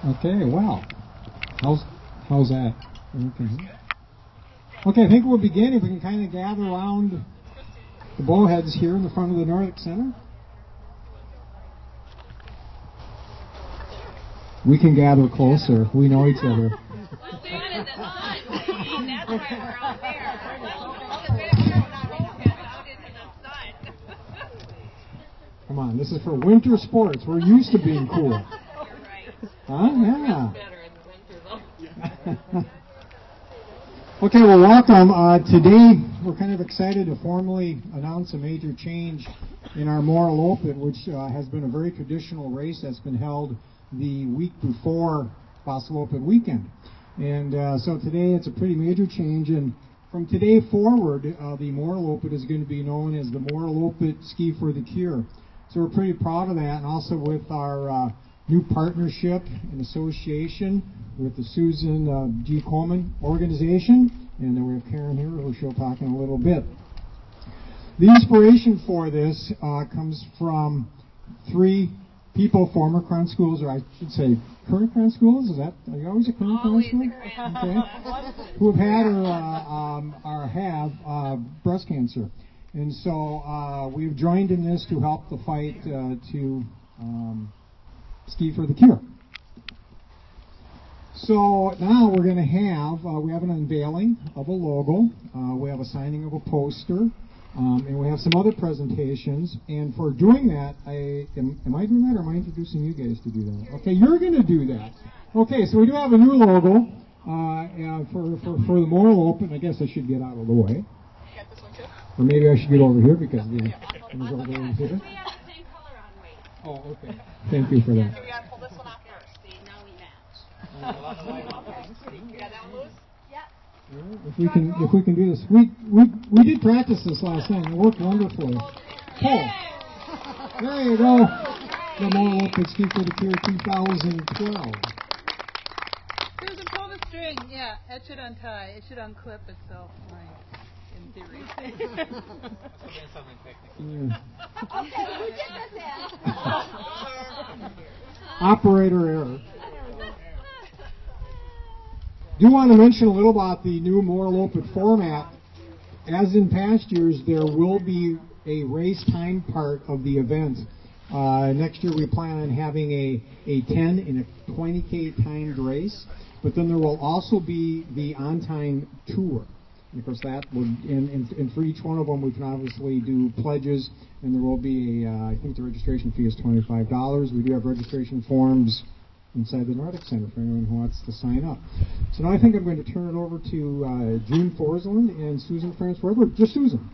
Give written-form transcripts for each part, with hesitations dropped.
Okay, well, how's that? Okay, I think we'll begin if we can kind of gather around the bowheads here in the front of the Nordic Center. We can gather closer. We know each other. Come on, this is for winter sports. We're used to being cool. Huh? Yeah. Okay, well, welcome. Today, we're kind of excited to formally announce a major change in our Moraloppet, which has been a very traditional race that's been held the week before Vasaloppet weekend. And so today, it's a pretty major change. And from today forward, the Moraloppet is going to be known as the Moraloppet Ski for the Cure. So we're pretty proud of that, and also with our new partnership and association with the Susan G. Komen organization, and then we have Karen here who she'll talk in a little bit. The inspiration for this comes from three people, former Crown Schools, or I should say current Crown Schools. Are you always a current Crown School? Okay. Who have had or have breast cancer. And so we've joined in this to help the fight to Ski for the Cure. So now we're going to we have an unveiling of a logo, we have a signing of a poster, and we have some other presentations. And for doing that, am I doing that, or am I introducing you guys to do that? Okay, you're going to do that. Okay, so we do have a new logo for the Moraloppet. I guess I should get out of the way. Or maybe I should get over here because the is over there. We have the same color on weight. Oh, okay. Thank you for that. So we got to pull this one off first. See, now we match. Okay. You got that one loose? Yep. If we can do this, we did practice this last night. It worked wonderfully. Pull. There you go. The Moraloppet Ski for the Cure 2012. Susan, pull the string. Yeah, it should untie. It should unclip itself. Right. In theory. Yeah. Okay, who did this? Operator error. Do want to mention a little about the new Moraloppet format. As in past years, there will be a race time part of the event. Next year we plan on having a 10 and a 20K timed race, but then there will also be the on-time tour. And of course, that would, and for each one of them, we can obviously do pledges, and there will be I think the registration fee is $25. We do have registration forms inside the Nordic Center for anyone who wants to sign up. So now I think I'm going to turn it over to June Forsland and Susan Francois. Just Susan.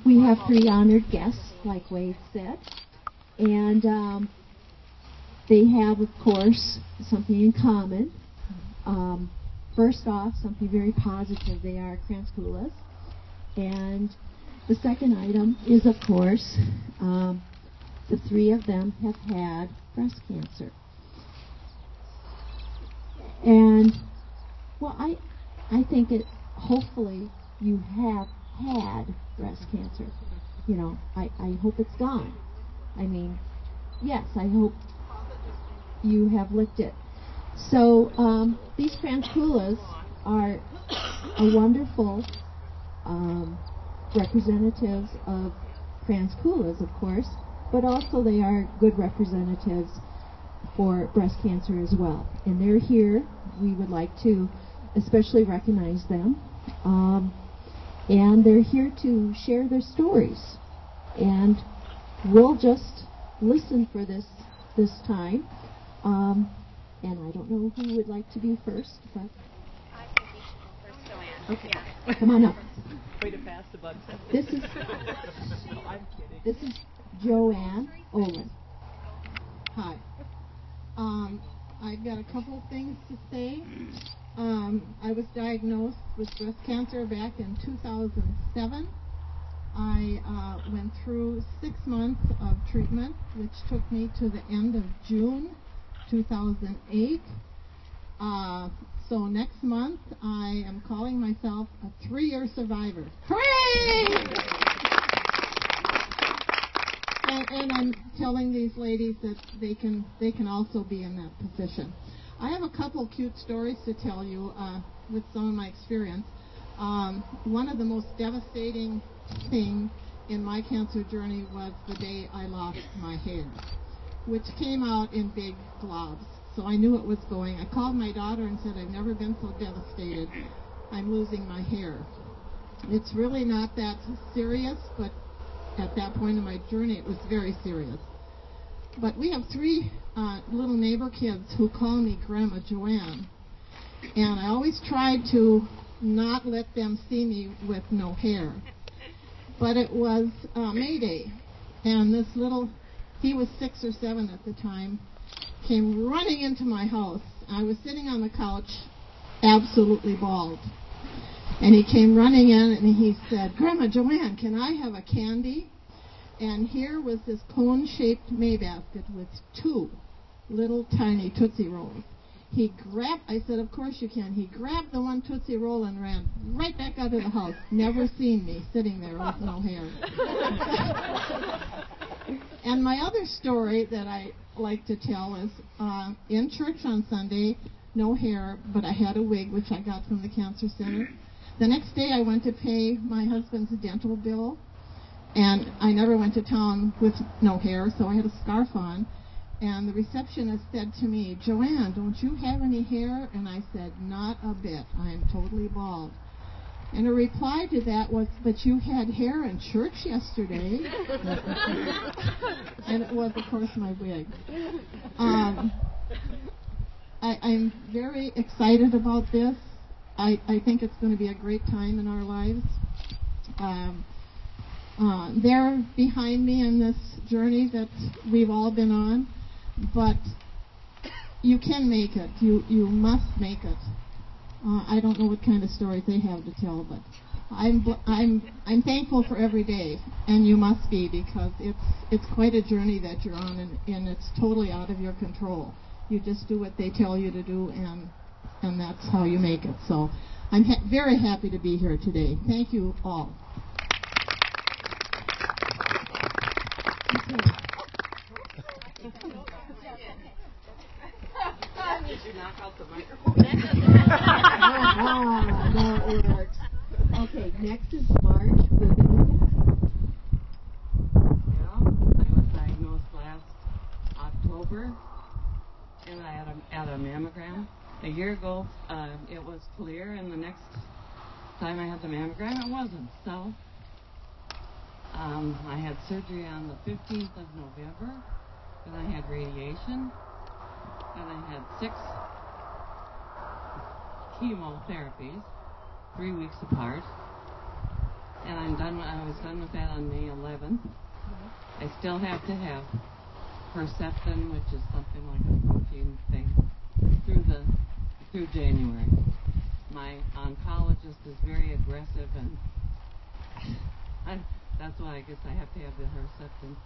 We have three honored guests, like Wade said, and they have, of course, something in common. First off, something very positive. They are Kranskulas. And the second item is, of course, the three of them have had breast cancer. And, well, I think hopefully you have had breast cancer. You know, I hope it's gone. I mean, yes, I hope you have licked it. So these Kranskulas are a wonderful representatives of Kranskulas, of course, but also they are good representatives for breast cancer as well. And they're here. We would like to especially recognize them. And they're here to share their stories. And we'll just listen for this time. And I don't know who would like to be first, but I think we should go first, Joanne. okay, Yeah. come on up. Way to pass the button. This is No, I'm kidding. this is Joanne Olin. Hi. I've got a couple of things to say. I was diagnosed with breast cancer back in 2007. I went through 6 months of treatment, which took me to the end of June 2008. So next month, I am calling myself a 3-year survivor. Hooray! And I'm telling these ladies that they can also be in that position. I have a couple cute stories to tell you with some of my experience. One of the most devastating things in my cancer journey was the day I lost my hair, which came out in big globs. So I knew it was going. I called my daughter and said, I've never been so devastated. I'm losing my hair. It's really not that serious, but at that point in my journey, it was very serious. But we have three little neighbor kids who call me Grandma Joanne. And I always tried to not let them see me with no hair. But it was May Day, and this little, he was 6 or 7 at the time, came running into my house. I was sitting on the couch, absolutely bald. And he came running in and he said, Grandma Joanne, can I have a candy? And here was this cone-shaped May basket with 2 little tiny Tootsie Rolls. He grabbed, I said, of course you can. He grabbed the one Tootsie Roll and ran right back out of the house, never seen me sitting there with no hair. And my other story that I like to tell is in church on Sunday, no hair, but I had a wig, which I got from the Cancer Center. The next day I went to pay my husband's dental bill, and I never went to town with no hair, so I had a scarf on. And the receptionist said to me, Joanne, don't you have any hair? And I said, not a bit. I am totally bald. And her reply to that was, but you had hair in church yesterday. And it was, of course, my wig. I'm very excited about this. I think it's going to be a great time in our lives. They're behind me in this journey that we've all been on. But you can make it. You must make it. I don't know what kind of stories they have to tell, but I'm thankful for every day, and you must be, because it's quite a journey that you're on, and it's totally out of your control. You just do what they tell you to do, and that's how you make it. So I'm very happy to be here today. Thank you all. Did you knock out the microphone? No, it works. Okay, next is Marge with Yeah, I was diagnosed last October, and I had a mammogram. A year ago, it was clear, and the next time I had the mammogram, it wasn't. So I had surgery on the 15th of November, and I had radiation. And I had 6 chemotherapies, 3 weeks apart. And I was done with that on May 11th. I still have to have Herceptin, which is something like a protein thing, through January. My oncologist is very aggressive, and that's why I guess I have to have the Herceptin.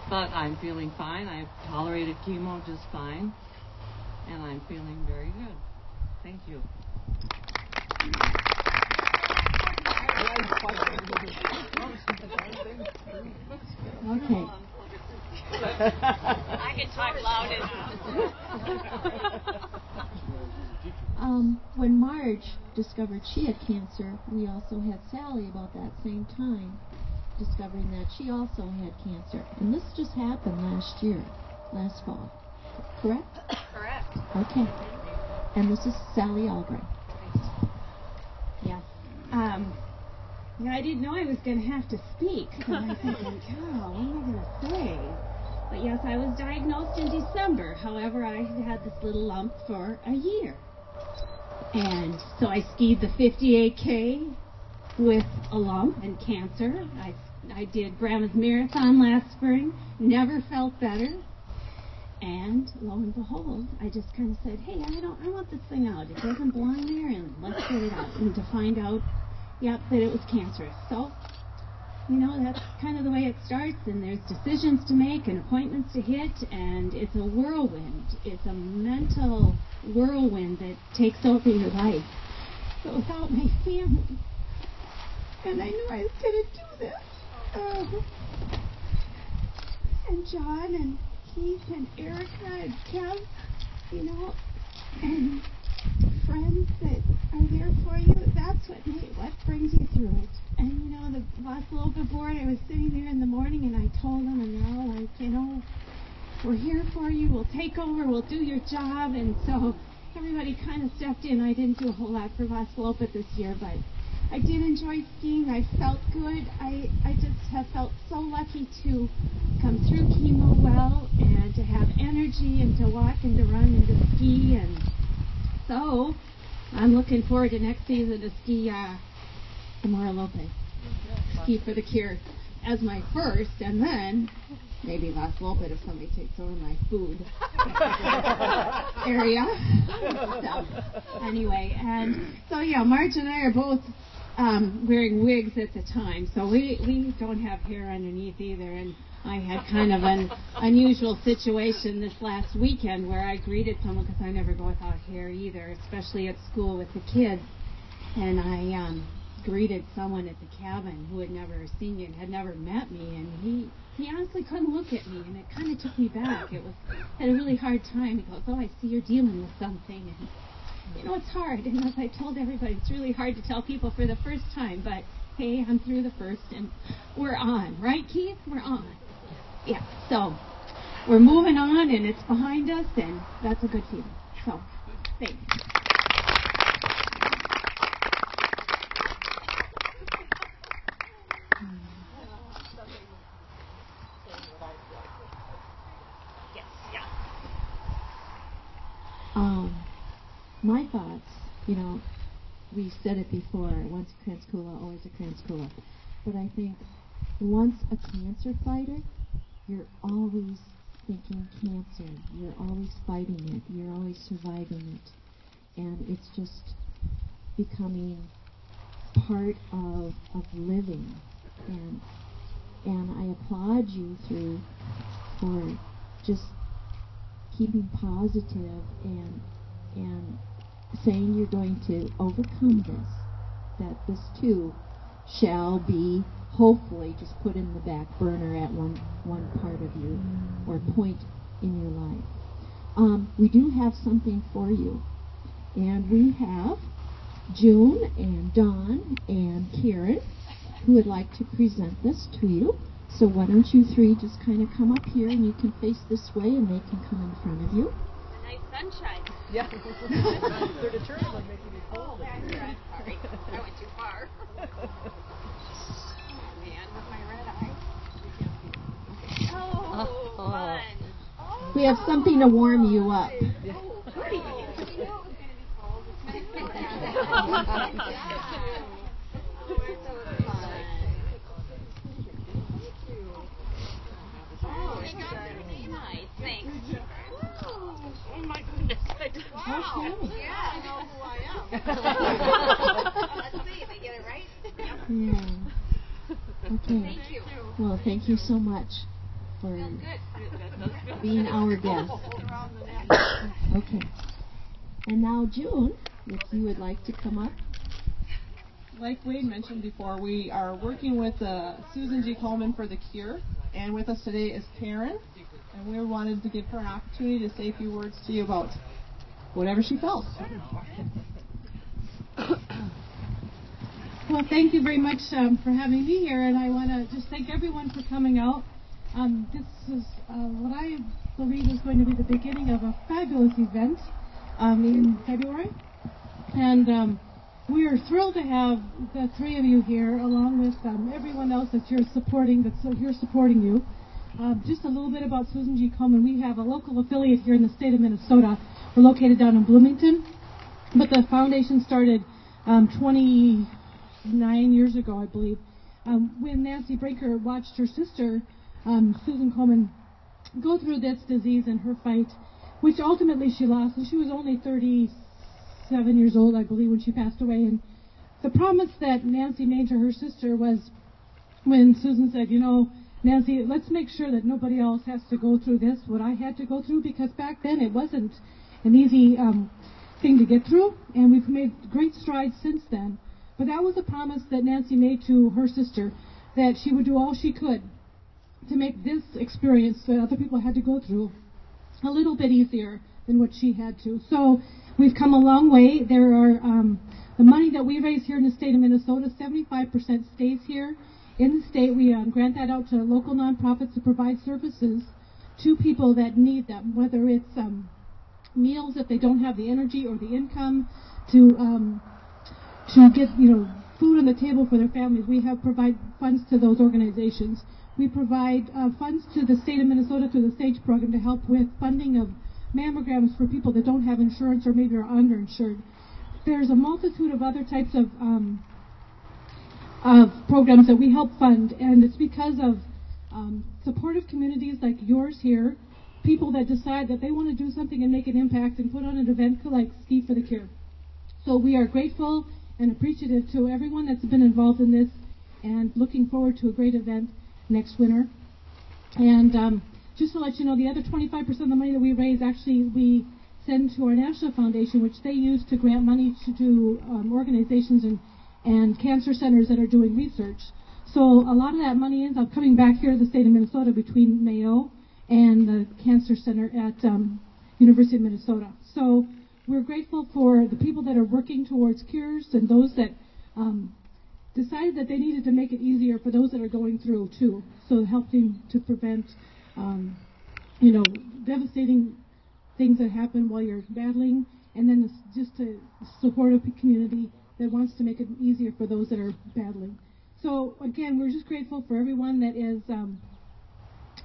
But I'm feeling fine. I've tolerated chemo just fine, and I'm feeling very good. Thank you. Okay. I can talk loud enough. When Marge discovered she had cancer, we also had Sally about that same time, discovering that she also had cancer. And this just happened last fall. Correct? Correct. Okay. And this is Sally Albright. Yes. I didn't know I was going to have to speak. So I was thinking, oh, what am I going to say? But yes, I was diagnosed in December. However, I had this little lump for a year. And so I skied the 58K with a lump and cancer. I did Grandma's Marathon last spring, never felt better. And lo and behold, I just kind of said, hey, I want this thing out. It doesn't belong there, and let's get it out. And to find out, that it was cancerous. So, that's kind of the way it starts, and there's decisions to make and appointments to hit, and it's a whirlwind. It's a mental whirlwind that takes over your life. So without my family, and I knew I was going to do this. and John and Keith and Erica and Kev, you know, and friends that are there for you. That's what brings you through it. And you know, the Moraloppet board, I was sitting there in the morning and I told them, and they're all like, you know, we're here for you, we'll take over, we'll do your job. And so everybody kind of stepped in. I didn't do a whole lot for Moraloppet this year, but I did enjoy skiing. I felt good. I just have felt so lucky to come through chemo well and to have energy and to walk and to run and to ski. And so I'm looking forward to next season to ski the Moraloppet Ski for the Cure as my first, and then maybe Moraloppet if somebody takes over my food area. So, anyway, and so yeah, Marge and I are both wearing wigs at the time, so we don't have hair underneath either. And I had kind of an unusual situation this last weekend where I greeted someone, because I never go without hair either, especially at school with the kids. And I greeted someone at the cabin who had never seen me and had never met me, and he honestly couldn't look at me, and it kind of took me back. I had a really hard time. He goes, "Oh, I see you're dealing with something." And you know, it's hard, and as I told everybody, it's really hard to tell people for the first time, but hey, I'm through the first, and we're on. Right, Keith? We're on. Yeah, so we're moving on, and it's behind us, and that's a good feeling. So, thanks. My thoughts, you know, we said it before, once a Kranskula, always a Kranskula. But I think once a cancer fighter, you're always thinking cancer. You're always fighting it. You're always surviving it. And it's just becoming part of living. And I applaud you for just keeping positive and saying you're going to overcome this, that this too shall be hopefully just put in the back burner at one part of you or point in your life. We do have something for you, and we have June and Dawn and Karen who would like to present this to you. So why don't you three just kind of come up here, and you can face this way and they can come in front of you. Nice sunshine. Yeah. They're determined on making me cold. Oh, I'm sorry. I went too far. Oh, man, with my red eye. Oh, fun. Oh, We have something to warm you up. pretty. Oh, it's going to be cold. It's nice. Oh, it's so fun. Oh, you got it. Nice. Thanks. Oh my goodness. Wow. Okay. Yeah, I know who I am. Let's see if I get it right. Yep. Yeah. Okay. Thank you. Well, thank you so much for being our guest. Okay. And now, June, if you would like to come up. Like Wade mentioned before, we are working with Susan G. Komen for the Cure, and with us today is Karen, and we wanted to give her an opportunity to say a few words to you about whatever she felt. Well, thank you very much for having me here, and I want to just thank everyone for coming out. This is what I believe is going to be the beginning of a fabulous event in February, and we are thrilled to have the three of you here, along with everyone else that you're supporting, that's here supporting you. Just a little bit about Susan G. Komen. We have a local affiliate here in the state of Minnesota. We're located down in Bloomington, but the foundation started 29 years ago, I believe, when Nancy Brinker watched her sister, Susan Komen, go through this disease and her fight, which ultimately she lost, and she was only 37 years old, I believe, when she passed away. And the promise that Nancy made to her sister was when Susan said, you know, Nancy, let's make sure that nobody else has to go through this, what I had to go through, because back then it wasn't an easy thing to get through, and we've made great strides since then. But that was a promise that Nancy made to her sister, that she would do all she could to make this experience that other people had to go through a little bit easier than what she had to. So we've come a long way. There are the money that we raise here in the state of Minnesota, 75% stays here in the state. We grant that out to local nonprofits to provide services to people that need them, whether it's meals if they don't have the energy or the income to get food on the table for their families. We provide funds to those organizations. We provide funds to the state of Minnesota through the SAGE program to help with funding of mammograms for people that don't have insurance or maybe are underinsured. There's a multitude of other types of programs that we help fund, and it's because of supportive communities like yours here, people that decide that they want to do something and make an impact and put on an event like Ski for the Cure. So we are grateful and appreciative to everyone that's been involved in this and looking forward to a great event next winter. And just to let you know, the other 25% of the money that we raise, actually we send to our national foundation, which they use to grant money to organizations and cancer centers that are doing research. So a lot of that money ends up coming back here to the state of Minnesota between Mayo and the Cancer Center at University of Minnesota. So we're grateful for the people that are working towards cures and those that decided that they needed to make it easier for those that are going through too. So helping to prevent, devastating things that happen while you're battling, and then just a supportive community that wants to make it easier for those that are battling. So again, we're just grateful for everyone that has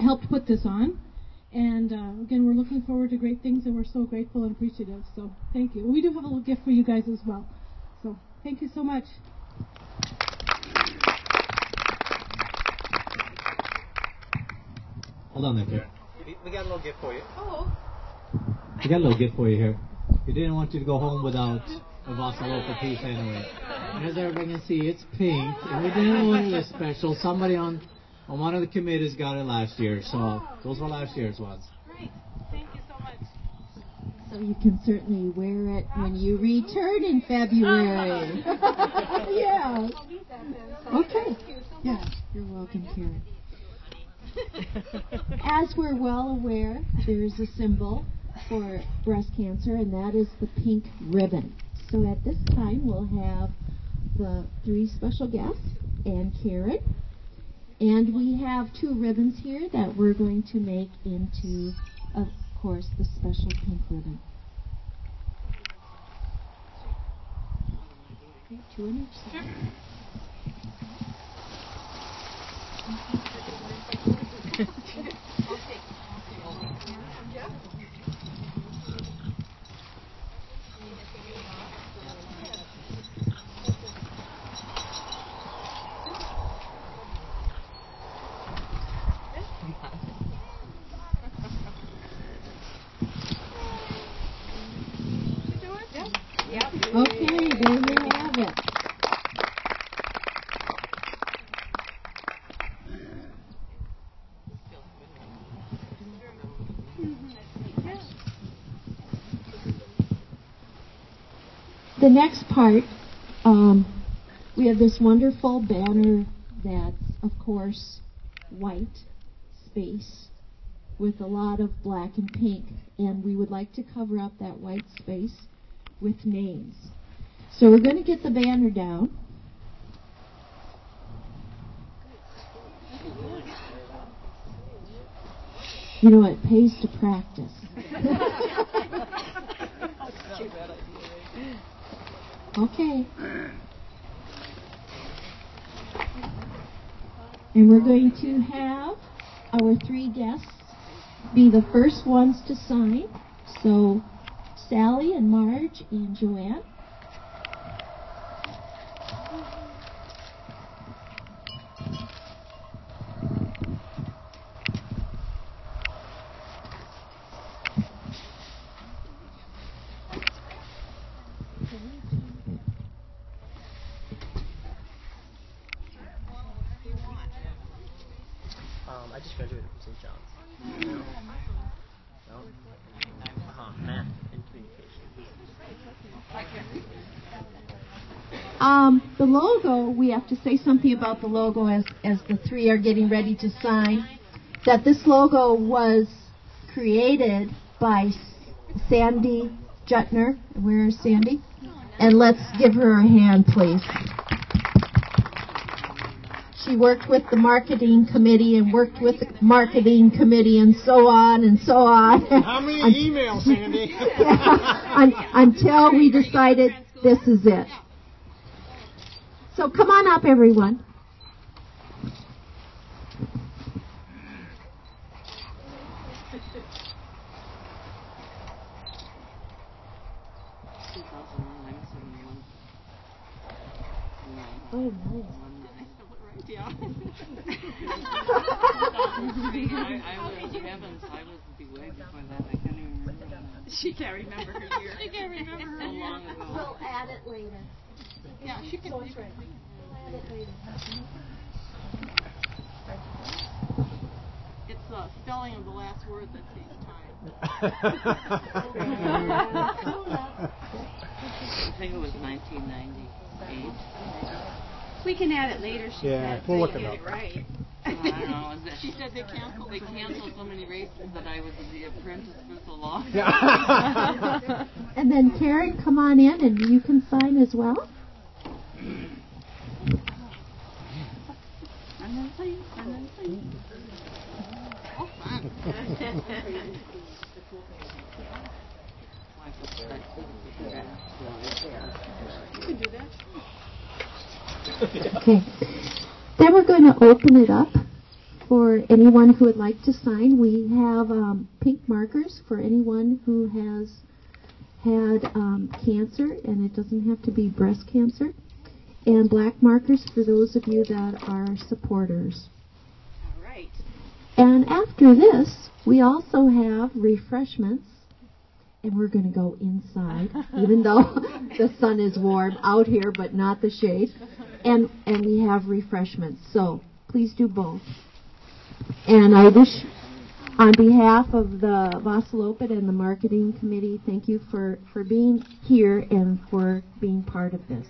helped put this on. And again, we're looking forward to great things, and we're so grateful and appreciative. So thank you. We do have a little gift for you guys as well. So thank you so much. Hold on there, kid. We got a little gift for you. Oh. We got a little gift for you here. We didn't want you to go home without a Moraloppet piece anyway. And as everybody can see, it's pink, and we didn't want it special. Somebody on one of the committees got it last year, so those were last year's ones. Great. Thank you so much. So you can certainly wear it when you return in February. Yeah. Okay. Yeah, you're welcome, Karen. As we're well aware, there's a symbol for breast cancer, and that is the pink ribbon. So at this time, we'll have the three special guests and Karen. And we have two ribbons here that we're going to make into, of course, the special pink ribbon. Okay, two on each side. Okay, there you have it. The next part, we have this wonderful banner that's, of course, white space with a lot of black and pink, and we would like to cover up that white space with names. So we're going to get the banner down. You know, it pays to practice. Okay. And we're going to have our three guests be the first ones to sign. So Sally and Marge and Joanne. I just graduated from St. John's. Math and communication. The logo, we have to say something about the logo as the three are getting ready to sign. that this logo was created by Sandy Jutner. Where is Sandy? And let's give her a hand, please. She worked with the marketing committee and worked with the marketing committee and so on and so on. How many emails, Sandy? Until we decided this is it. So come on up, everyone. Oh, nice. Yeah. I was way before that. I can't even remember that. She can't remember her year. She can't remember her so long ago. We'll add it later. Yeah, she can. So it's ready. We'll add it later. It's the spelling of the last word that takes time. I think it was 1998. We can add it later. She Yeah, said, we'll so look you it get up. it right. I don't know. She said they canceled so many races that I was the apprentice for so long. And then Karen, come on in and you can sign as well. And then please. Oh, fun. You can do that. Okay. Then we're going to open it up for anyone who would like to sign. We have pink markers for anyone who has had cancer, and it doesn't have to be breast cancer, and black markers for those of you that are supporters. All right. And after this, we also have refreshments. And we're going to go inside, even though the sun is warm out here, but not the shade. And we have refreshments. So please do both. And I wish, on behalf of the Moraloppet and the marketing committee, thank you for being here and for being part of this.